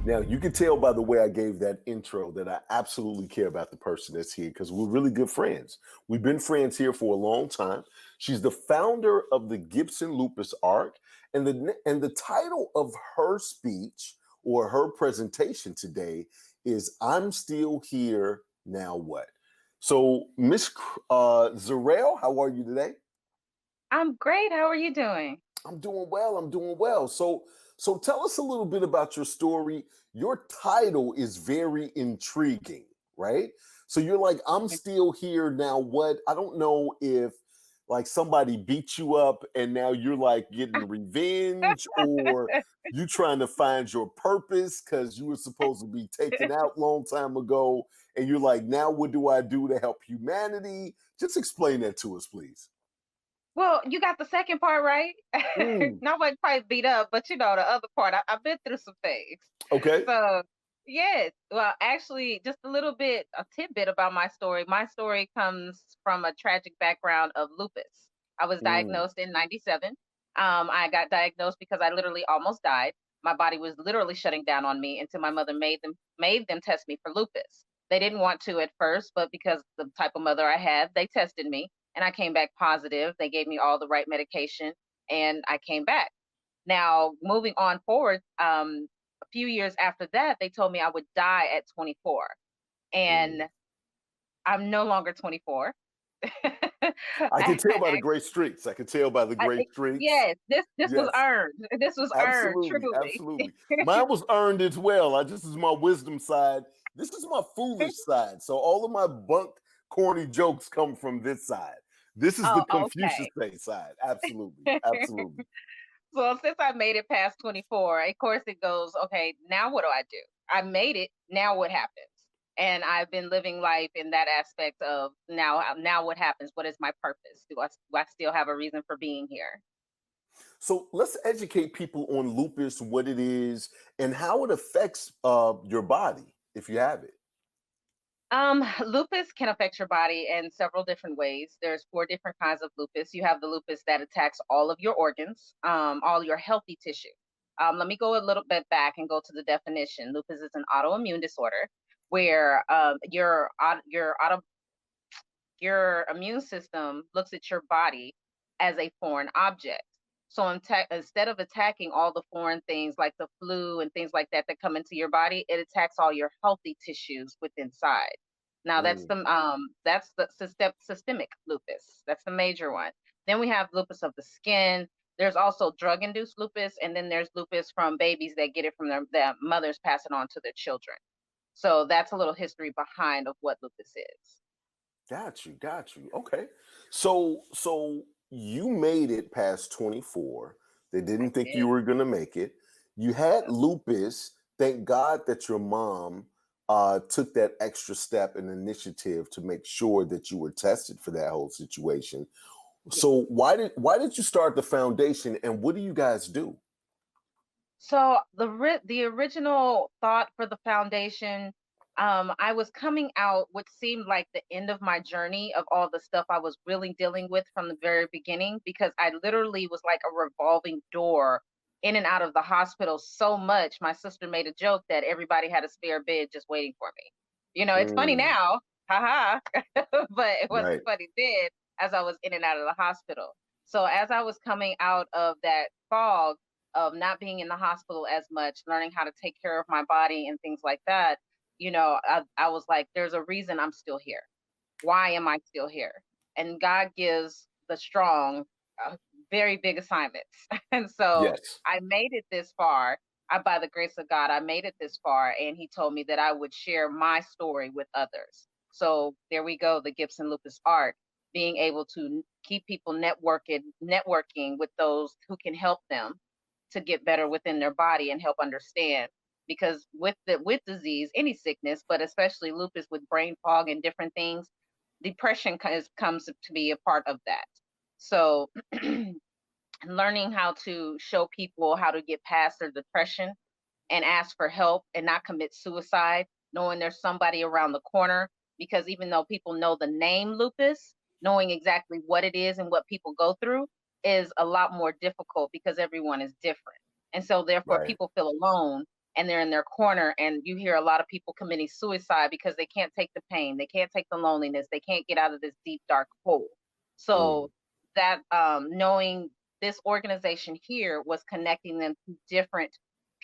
Now, you can tell by the way I gave that intro that I absolutely care about the person that's here because we're really good friends. We've been friends here for a long time. She's the founder of the Gibson Lupus Arc, and the title of her speech or her presentation today is "I'm Still Here, Now What?" So, Miss Zuriel, how are you today? I'm great. How are you doing? I'm doing well. I'm doing well. So tell us a little bit about your story. Your title is very intriguing, right? So you're like, I'm still here now. What? I don't know if like somebody beat you up and now you're like getting revenge, or you trying to find your purpose because you were supposed to be taken out long time ago, and you're like, now what do I do to help humanity? Just explain that to us, please. Well, you got the second part right. Mm, Not like quite beat up, but the other part. I've been through some things. okay. So, yes. Well, actually, just a little bit, a tidbit about my story. My story comes from a tragic background of lupus. I was Mm. diagnosed in '97. I got diagnosed because I literally almost died. My body was literally shutting down on me until my mother made them test me for lupus. They didn't want to at first, but because the type of mother I had, they tested me and I came back positive. They gave me all the right medication and I came back. Now, moving on forward, a few years after that, they told me I would die at 24. Mm. And I'm no longer 24. I can tell by the I- great streaks. I can tell by the great streaks. yes, this was Yes, earned. This was earned, absolutely, truly. absolutely. Mine was earned as well. This is my wisdom side. This is my foolish side. So all of my bunk, corny jokes come from this side. This is the Oh, Confucius okay. side. Absolutely, absolutely. So since I made it past 24, of course it goes, okay, now what do I do? I made it, now what happens? And I've been living life in that aspect of now what happens? What is my purpose? Do I still have a reason for being here? So let's educate people on lupus, what it is, and how it affects your body if you have it. Lupus can affect your body in several different ways. There's four different kinds of lupus. You have the lupus that attacks all of your organs, all your healthy tissue. Let me go a little bit back and go to the definition. Lupus is an autoimmune disorder where your immune system looks at your body as a foreign object. So instead of attacking all the foreign things like the flu and things like that that come into your body, it attacks all your healthy tissues within inside. Now Mm. that's the systemic lupus. That's the major one. Then we have lupus of the skin. There's also drug-induced lupus, and then there's lupus from babies that get it from their mothers pass it on to their children. So that's a little history behind of what lupus is. Got you, got you. Okay. So you made it past 24. They I didn't think you did. were gonna make it. You had lupus. Thank God that your mom took that extra step and initiative to make sure that you were tested for that whole situation. Yeah. So why did you start the foundation and what do you guys do? So the original thought for the foundation, I was coming out what seemed like the end of my journey of all the stuff I was really dealing with from the very beginning, because I literally was like a revolving door in and out of the hospital so much. My sister made a joke that everybody had a spare bed just waiting for me. It's funny Mm, now, haha, but it wasn't right. funny then as I was in and out of the hospital. So as I was coming out of that fog of not being in the hospital as much, learning how to take care of my body and things like that, I was like, there's a reason I'm still here. Why am I still here? And God gives the strong very big assignments. And so Yes. I made it this far. By the grace of God, I made it this far. And He told me that I would share my story with others. So there we go, the Gibson Lupus Arc, being able to keep people networking with those who can help them to get better within their body and help understand, because with disease, any sickness, but especially lupus with brain fog and different things, depression comes to be a part of that. So learning how to show people how to get past their depression and ask for help and not commit suicide, knowing there's somebody around the corner. Because even though people know the name lupus, knowing exactly what it is and what people go through is a lot more difficult because everyone is different. And so therefore Right. people feel alone and they're in their corner, and you hear a lot of people committing suicide because they can't take the pain, they can't take the loneliness, they can't get out of this deep dark hole. So that knowing this organization here was connecting them to different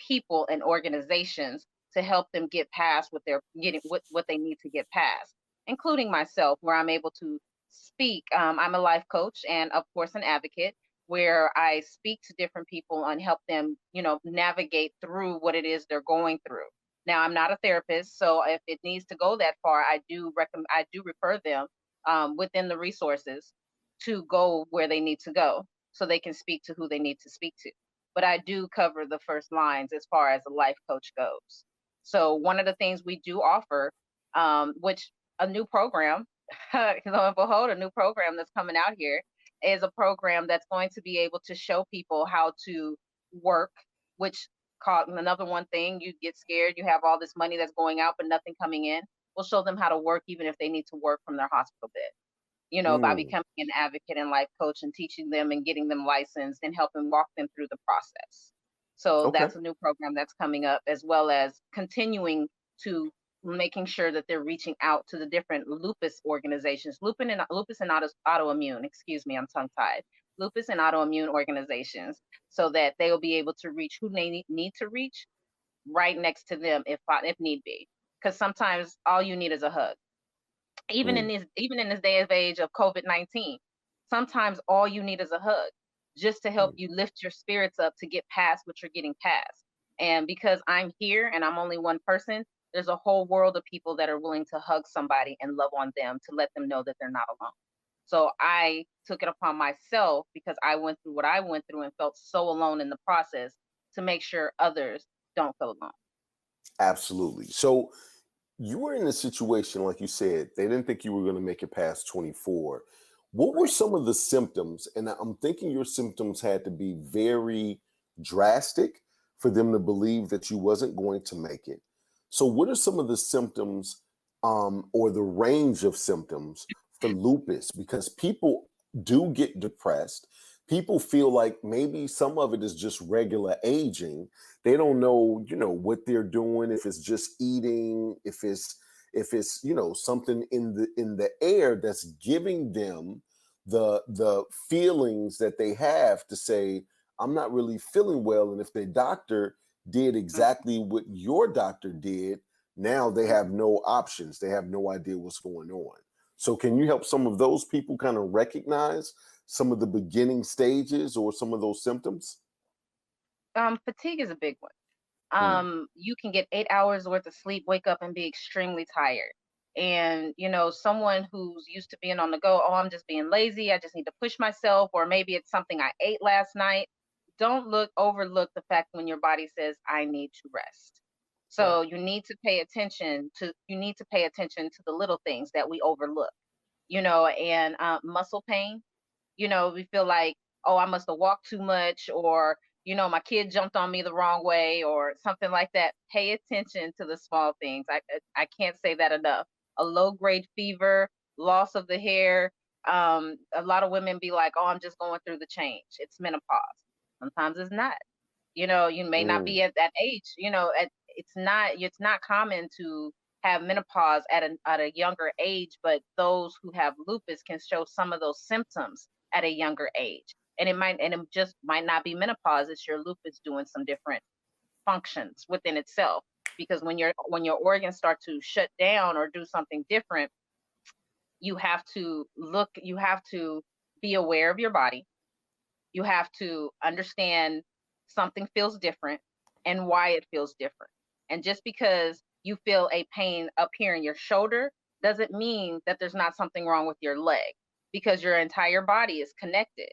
people and organizations to help them get past what they're getting, what they need to get past, including myself, where I'm able to speak. I'm a life coach and, of course, an advocate, where I speak to different people and help them, navigate through what it is they're going through. Now, I'm not a therapist, so if it needs to go that far, I do refer them within the resources to go where they need to go so they can speak to who they need to speak to. But I do cover the first lines as far as a life coach goes. So one of the things we do offer, which a new program, lo and behold, a new program that's coming out here is a program that's going to be able to show people how to work, which caught another one thing. You get scared, you have all this money that's going out, but nothing coming in. We'll show them how to work, even if they need to work from their hospital bed, by becoming an advocate and life coach and teaching them and getting them licensed and helping walk them through the process. So Okay. that's a new program that's coming up, as well as continuing to making sure that they're reaching out to the different lupus organizations, lupus and autoimmune, excuse me, I'm tongue tied, lupus and autoimmune organizations, so that they will be able to reach who they need to reach right next to them if need be. Because sometimes all you need is a hug. Even in this day of age of COVID-19, sometimes all you need is a hug just to help you lift your spirits up to get past what you're getting past. And because I'm here and I'm only one person, there's a whole world of people that are willing to hug somebody and love on them to let them know that they're not alone. So I took it upon myself, because I went through what I went through and felt so alone in the process, to make sure others don't feel alone. Absolutely. So you were in a situation, like you said, they didn't think you were going to make it past 24. What were some of the symptoms? And I'm thinking your symptoms had to be very drastic for them to believe that you wasn't going to make it. So what are some of the symptoms, or the range of symptoms for lupus? Because people do get depressed. People feel like maybe some of it is just regular aging. They don't know, what they're doing, if it's just eating, if it's something in the air that's giving them the feelings that they have to say, I'm not really feeling well. And if their doctor did exactly what your doctor did, now they have no options. They have no idea what's going on. So can you help some of those people kind of recognize some of the beginning stages or some of those symptoms? Fatigue is a big one. Mm, You can get 8 hours worth of sleep, wake up and be extremely tired. And, someone who's used to being on the go, oh, I'm just being lazy, I just need to push myself, or maybe it's something I ate last night. Don't overlook the fact when your body says, I need to rest. right. So you need to pay attention to the little things that we overlook, and muscle pain. We feel like, oh, I must have walked too much, or, my kid jumped on me the wrong way, or something like that. Pay attention to the small things. I can't say that enough. A low grade fever, loss of the hair. A lot of women be like, oh, I'm just going through the change. It's menopause. Sometimes it's not. You may not Mm, be at that age. It's not common to have menopause at a younger age, but those who have lupus can show some of those symptoms at a younger age. And it just might not be menopause, it's your lupus doing some different functions within itself. Because when your organs start to shut down or do something different, you have to be aware of your body. You have to understand something feels different and why it feels different. And just because you feel a pain up here in your shoulder doesn't mean that there's not something wrong with your leg, because your entire body is connected.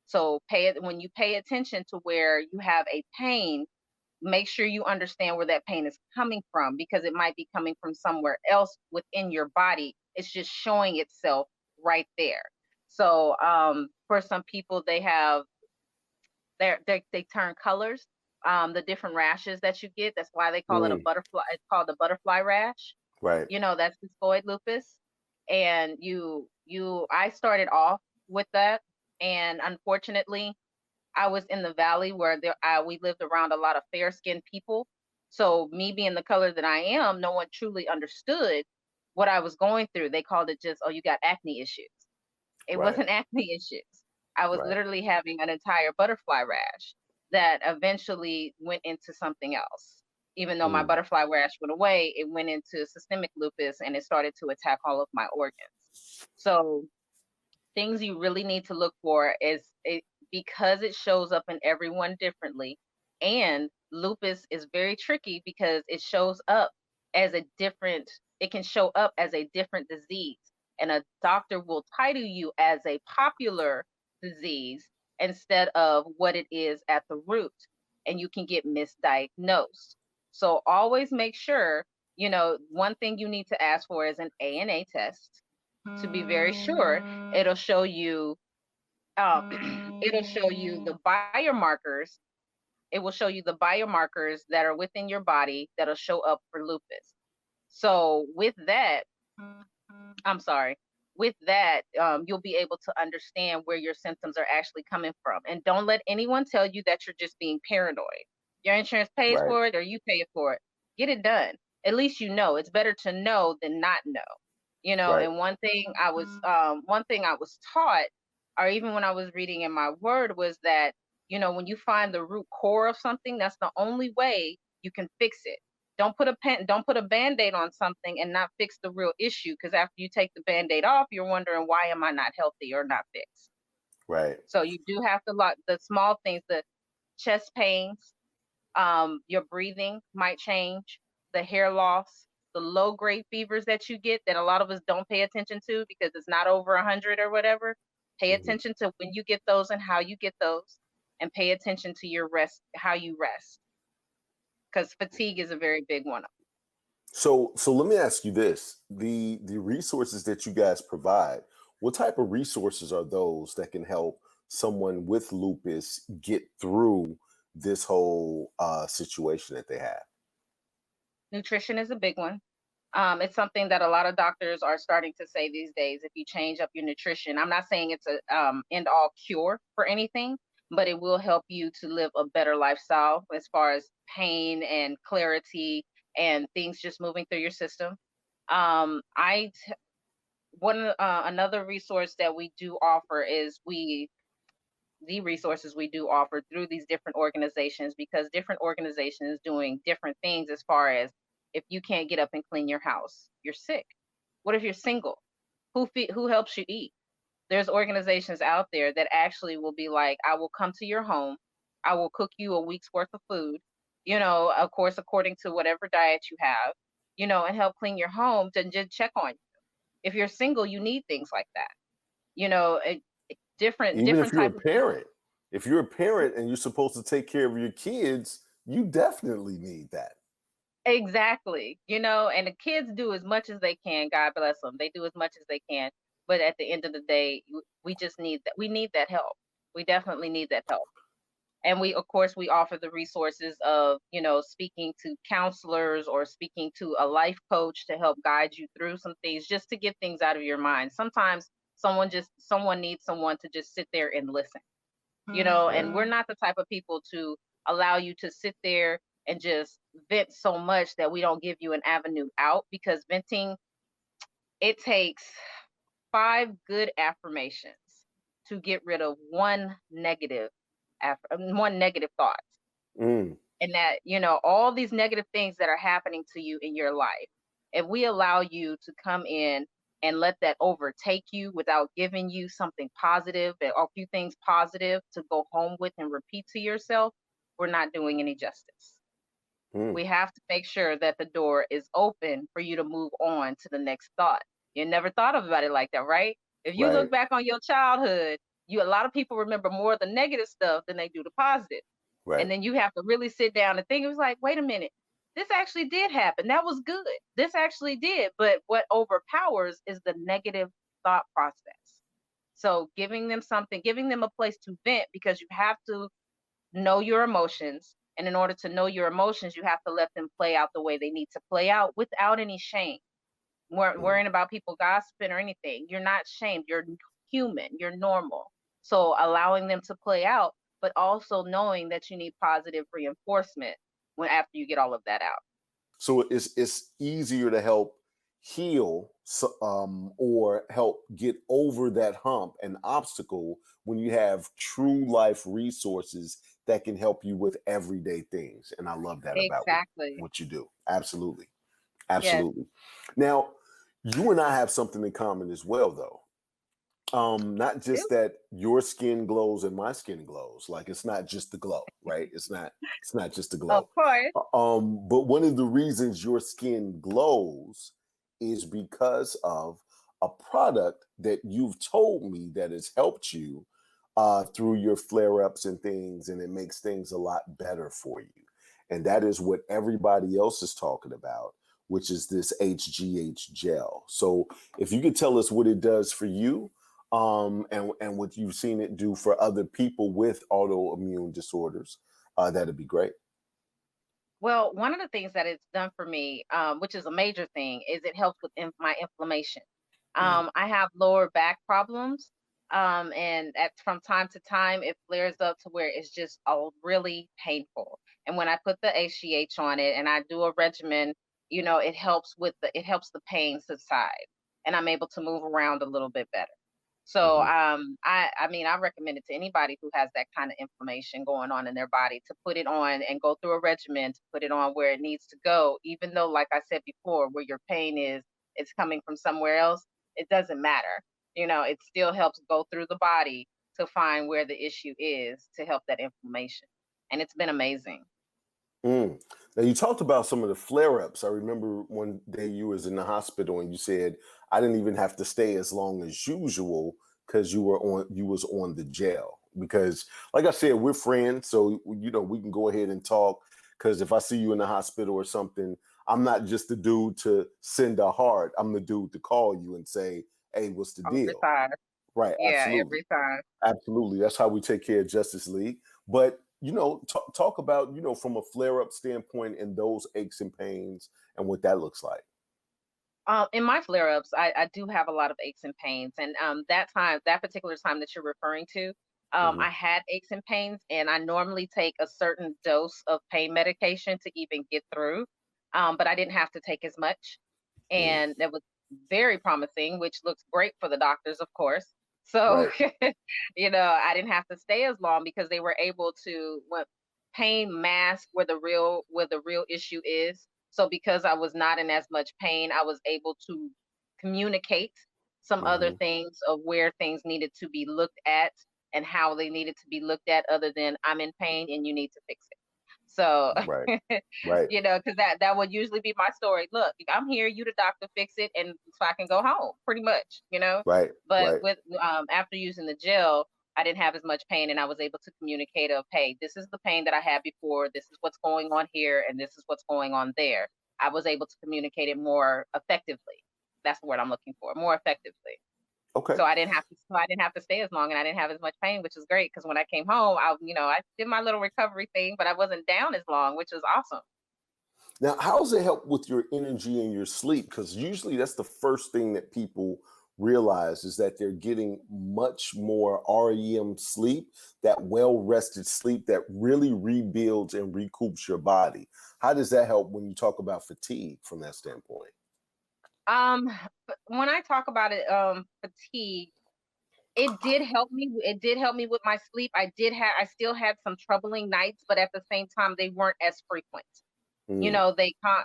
So when you pay attention to where you have a pain, make sure you understand where that pain is coming from, because it might be coming from somewhere else within your body. It's just showing itself right there. So for some people, they turn colors. The different rashes that you get, that's why they call it a mm, butterfly. It's called the butterfly rash. right. That's discoid lupus. And I started off with that, and unfortunately, I was in the valley where we lived around a lot of fair skinned people, So me being the color that I am, no one truly understood what I was going through. They called it just, oh, you got acne issues. It Right. wasn't acne issues. I was Right. literally having an entire butterfly rash that eventually went into something else. Even though my Mm. butterfly rash went away, it went into systemic lupus and it started to attack all of my organs. So things you really need to look for is it, because it shows up in everyone differently, and lupus is very tricky because it shows up as a different, it can show up as a different disease, and a doctor will title you as a popular disease instead of what it is at the root, and you can get misdiagnosed. So always make sure, you know, one thing you need to ask for is an ANA test to be very sure. It'll show you it'll show you the biomarkers. It will show you the biomarkers that are within your body that'll show up for lupus. So with that, I'm sorry, with that, you'll be able to understand where your symptoms are actually coming from. And don't let anyone tell you that you're just being paranoid. Your insurance pays Right. for it or you pay for it. Get it done. At least you know. It's better to know than not know. You know, Right. and one thing I was taught, or even when I was reading in my word, was that, you know, when you find the root core of something, that's the only way you can fix it. Don't put a band-aid on something and not fix the real issue, because after you take the band-aid off, you're wondering, why am I not healthy or not fixed? Right. So you do have to look the small things, the chest pains, your breathing might change, the hair loss, the low grade fevers that you get that a lot of us don't pay attention to because it's not over 100 or whatever. Pay Mhm. attention to when you get those and how you get those, and pay attention to your rest, how you rest, because fatigue is a very big one. So let me ask you this: the resources that you guys provide, what type of resources are those that can help someone with lupus get through this whole situation that they have? Nutrition is a big one. It's something that a lot of doctors are starting to say these days. If you change up your nutrition, I'm not saying it's a end all cure for anything, but it will help you to live a better lifestyle as far as pain and clarity and things just moving through your system. I one Another resource that we do offer is we the resources we do offer through these different organizations, because different organizations doing different things. As far as, if you can't get up and clean your house, you're sick. What if you're single? Who helps you eat? There's organizations out there that actually will be like, I will come to your home, I will cook you a week's worth of food, you know, of course according to whatever diet you have, you know, and help clean your home to just check on you. If you're single, you need things like that, you know. Even if Different you're a type of people. parent, if you're a parent and you're supposed to take care of your kids, you definitely need that. Exactly. You know, and the kids do as much as they can. God bless them. They do as much as they can. But at the end of the day, we just need that. We need that help. We definitely need that help. And we, of course, we offer the resources of, you know, speaking to counselors or speaking to a life coach to help guide you through some things, just to get things out of your mind. Sometimes someone needs someone to just sit there and listen, you know, Right. and we're not the type of people to allow you to sit there and just vent so much that we don't give you an avenue out, because venting, it takes 5 good affirmations to get rid of one negative thought. Mm. And that, you know, all these negative things that are happening to you in your life, if we allow you to come in and let that overtake you without giving you something positive or a few things positive to go home with and repeat to yourself, we're not doing any justice. Mm. We have to make sure that the door is open for you to move on to the next thought. You never thought about it like that, right? If you Right. look back on your childhood, a lot of people remember more of the negative stuff than they do the positive. Right. And then you have to really sit down and think. It was like, wait a minute, this actually did happen. That was good. This actually did. But what overpowers is the negative thought process. So giving them a place to vent, because you have to know your emotions. And in order to know your emotions, you have to let them play out the way they need to play out without any shame. Mm. Worrying about people gossiping or anything. You're not shamed. You're human. You're normal. So allowing them to play out, but also knowing that you need positive reinforcement when after you get all of that out. So it's easier to help heal or help get over that hump and obstacle when you have true life resources that can help you with everyday things. And I love that about Exactly. what you do. Absolutely. Yes. Absolutely. Now, you and I have something in common as well, though. Not just Really? that your skin glows and my skin glows. Like it's not just the glow, right? It's not just the Of glow. course. But one of the reasons your skin glows is because of a product that you've told me that has helped you through your flare-ups and things, and it makes things a lot better for you. And that is what everybody else is talking about, which is this HGH gel. So if you could tell us what it does for you, and what you've seen it do for other people with autoimmune disorders, that'd be great. Well, one of the things that it's done for me, which is a major thing, is it helps with my inflammation. Mm, I have lower back problems, and from time to time it flares up to where it's just really painful. And when I put the HGH on it and I do a regimen, it helps the pain subside, and I'm able to move around a little bit better. So mhm. I mean, I recommend it to anybody who has that kind of inflammation going on in their body to put it on and go through a regimen to put it on where it needs to go, even though, like I said before, where your pain is, it's coming from somewhere else. It doesn't matter. It still helps go through the body to find where the issue is to help that inflammation. And it's been amazing. Mm. Now you talked about some of the flare-ups. I remember one day you was in the hospital and you said I didn't even have to stay as long as usual because you was on the gel. Because like I said, we're friends, so we can go ahead and talk. Because if I see you in the hospital or something, I'm not just the dude to send a heart. I'm the dude to call you and say, "Hey, what's the Every deal?" time. Right? Yeah, Absolutely. every time. Absolutely. That's how we take care of Justice League. But, talk about, from a flare up standpoint and those aches and pains and what that looks like. In my flare-ups, I do have a lot of aches and pains, and that particular time that you're referring to, Hmm. I had aches and pains, and I normally take a certain dose of pain medication to even get through, but I didn't have to take as much, Mm, and that was very promising, which looks great for the doctors, of course. So, right. I didn't have to stay as long because they were able to what pain mask where the real issue is. So because I was not in as much pain, I was able to communicate some other Hmm. things of where things needed to be looked at and how they needed to be looked at, other than I'm in pain and you need to fix it. So, Right. Right. because that would usually be my story. Look, I'm here, you the doctor, fix it, and so I can go home, pretty much. Right. But Right. with after using the gel, I didn't have as much pain, and I was able to communicate of, hey, this is the pain that I had before, this is what's going on here, and this is what's going on there. I was able to communicate it more effectively. That's the word I'm looking for, more effectively. Okay. So I didn't have to stay as long, and I didn't have as much pain, which is great because when I came home, I did my little recovery thing, but I wasn't down as long, which was awesome. Now, how does it help with your energy and your sleep? Because usually that's the first thing that people realize is that they're getting much more REM sleep, that well rested sleep that really rebuilds and recoups your body. How does that help when you talk about fatigue from that standpoint? Um, but when I talk about it, fatigue, it did help me with my sleep. I still had some troubling nights, but at the same time, they weren't as frequent. Mm,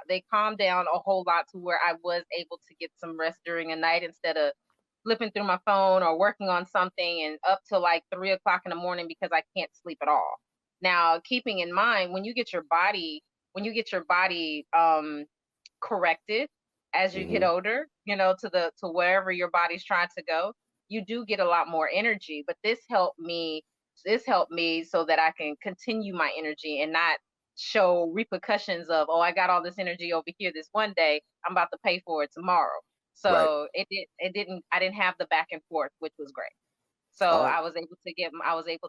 They calmed down a whole lot to where I was able to get some rest during a night instead of flipping through my phone or working on something and up till like 3 o'clock in the morning because I can't sleep at all. Now, keeping in mind when you get your body corrected as you get mhm. older, to wherever your body's trying to go, you do get a lot more energy. But this helped me so that I can continue my energy and not show repercussions of, oh, I got all this energy over here this one day, I'm about to pay for it tomorrow. Right. So I didn't have the back and forth, which was great. So All right. I was able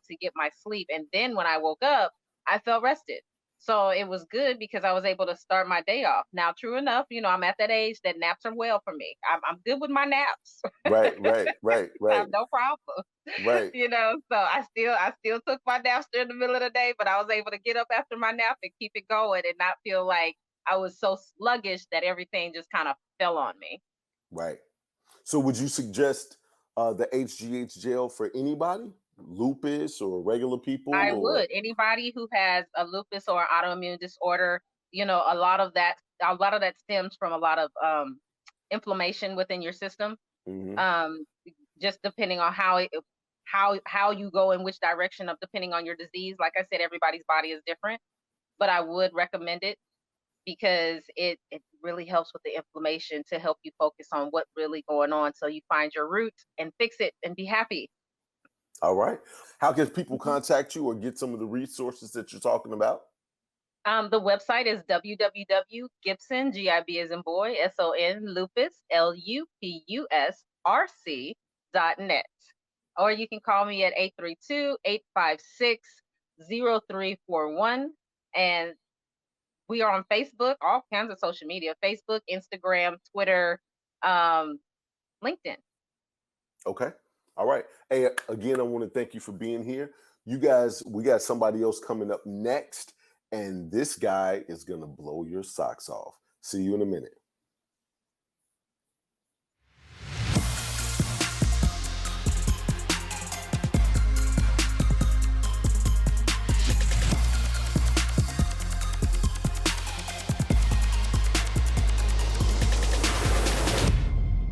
to get my sleep, and then when I woke up, I felt rested. So it was good because I was able to start my day off. Now, true enough, I'm at that age that naps are well for me. I'm good with my naps. Right, right, right, I right, have no problem. right, So I still took my naps during the middle of the day, but I was able to get up after my nap and keep it going and not feel like I was so sluggish that everything just kind of fell on me. right. So would you suggest the HGH gel for anybody? Lupus or regular people I or would. Anybody who has a lupus or autoimmune disorder, a lot of that stems from a lot of inflammation within your system. Mhm. Um, just depending on how you go in which direction of depending on your disease. Like I said, everybody's body is different, but I would recommend it because it really helps with the inflammation to help you focus on what really going on so you find your root and fix it and be happy. All right. How can people Mhm. contact you or get some of the resources that you're talking about? The website is www.gibson, Gib as in boy, SON, lupus, LUPUSRC.net. Or you can call me at 832-856-0341. And we are on Facebook, all kinds of social media, Facebook, Instagram, Twitter, um, LinkedIn. Okay. All right. Hey, again, I want to thank you for being here. You guys, we got somebody else coming up next, and this guy is going to blow your socks off. See you in a minute.